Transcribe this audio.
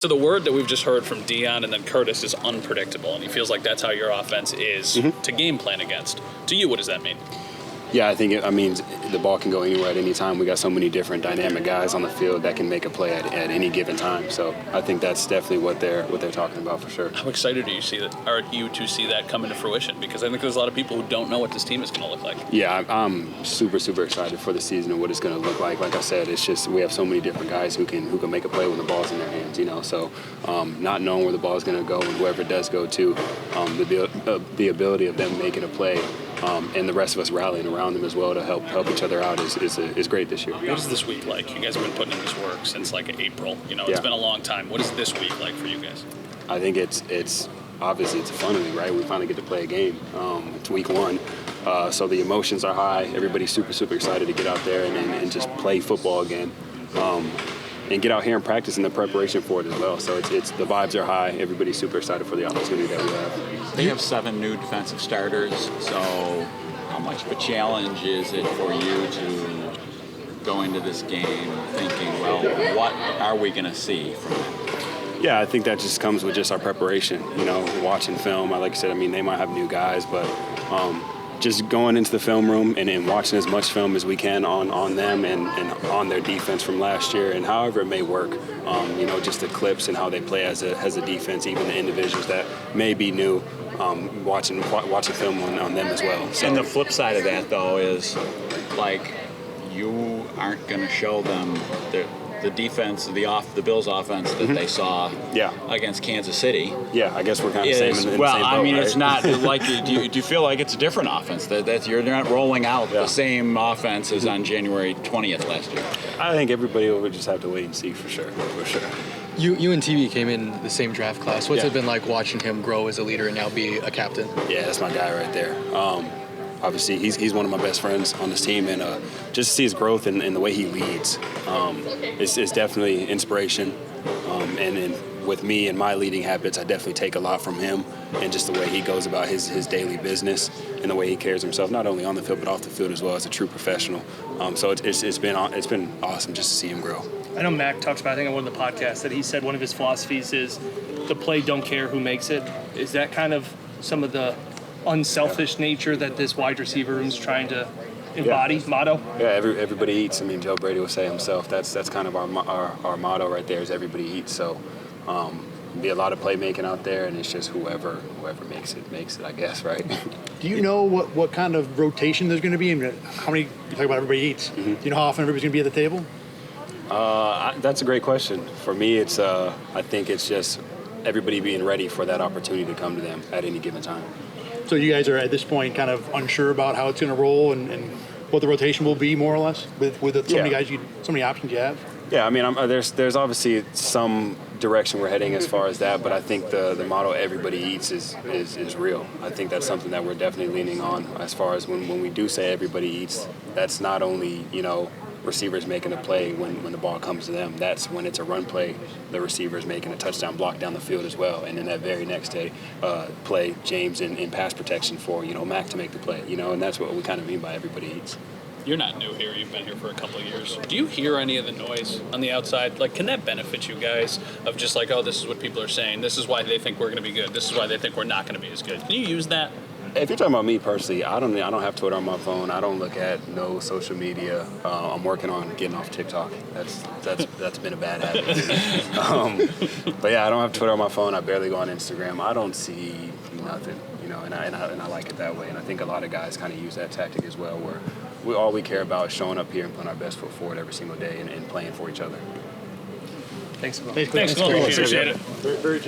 So the word that we've just heard from Dion and then Curtis is unpredictable, and he feels like that's how your offense is to game plan against. To you, what does that mean? Yeah, I think it means the ball can go anywhere at any time. We got so many different dynamic guys on the field that can make a play at any given time. So I think that's definitely what they're talking about for sure. How excited are you to see that come into fruition? Because I think there's a lot of people who don't know what this team is going to look like. Yeah, I'm super excited for the season and what it's going to look like. Like I said, it's just we have so many different guys who can make a play when the ball's in their hands. So not knowing where the ball's going to go and whoever it does go to, the ability of them making a play. And the rest of us rallying around them as well to help each other out is great this year. What is this week like? You guys have been putting in this work since like April. It's been a long time. What is this week like for you guys? I think it's obviously it's a fun week, right? We finally get to play a game. It's week 1, so the emotions are high. Everybody's super excited to get out there and just play football again. And get out here and practice in the preparation for it as well. So it's the vibes are high. Everybody's super excited for the opportunity that we have. They have 7 new defensive starters. So how much of a challenge is it for you to go into this game thinking, well, what are we going to see from them? Yeah, I think that just comes with just our preparation. Watching film. Like I said, they might have new guys, but just going into the film room and watching as much film as we can on them and on their defense from last year and however it may work, just the clips and how they play as a defense, even the individuals that may be new, watching film on them as well. So. And the flip side of that, though, is like you aren't going to show them the defense, the Bills' offense that they saw against Kansas City. Yeah, I guess we're kind of the same in the same boat, it's not like do you feel like it's a different offense? That you're not rolling out the same offense as on January 20th last year. I think everybody will just have to wait and see for sure. You and TV came in the same draft class. What's it been like watching him grow as a leader and now be a captain? Yeah, that's my guy right there. Obviously, he's one of my best friends on this team, and just to see his growth and the way he leads is definitely inspiration. And with me and my leading habits, I definitely take a lot from him and just the way he goes about his daily business and the way he carries himself, not only on the field but off the field as well as a true professional. So it's been awesome just to see him grow. I know Mac talks about, I think on one of the podcasts, that he said one of his philosophies is the play don't care who makes it. Is that kind of some of the unselfish nature that this wide receiver room is trying to embody, motto? Yeah, everybody eats. Joe Brady will say himself. That's kind of our motto right there is everybody eats. So be a lot of playmaking out there, and it's just whoever makes it, I guess, right? Do you know what kind of rotation there's going to be? And how many, you talk about everybody eats. Do you know how often everybody's going to be at the table? That's a great question. For me, it's I think it's just everybody being ready for that opportunity to come to them at any given time. So you guys are at this point kind of unsure about how it's going to roll and what the rotation will be, more or less, with so many guys, so many options you have? Yeah, there's obviously some direction we're heading as far as that, but I think the motto "everybody eats" is real. I think that's something that we're definitely leaning on as far as when we do say everybody eats. That's not only receivers making a play when the ball comes to them. That's when it's a run play, the receiver's making a touchdown block down the field as well. And then that very next day, play James in pass protection for, Mac to make the play, and that's what we kind of mean by everybody eats. You're not new here. You've been here for a couple of years. Do you hear any of the noise on the outside? Like, can that benefit you guys of just like, oh, this is what people are saying. This is why they think we're going to be good. This is why they think we're not going to be as good. Can you use that? If you're talking about me personally, I don't have Twitter on my phone. I don't look at no social media. I'm working on getting off TikTok. That's been a bad habit. But yeah, I don't have Twitter on my phone. I barely go on Instagram. I don't see nothing, and I like it that way. And I think a lot of guys kind of use that tactic as well, where all we care about is showing up here and putting our best foot forward every single day and playing for each other. Thanks, Appreciate it. Very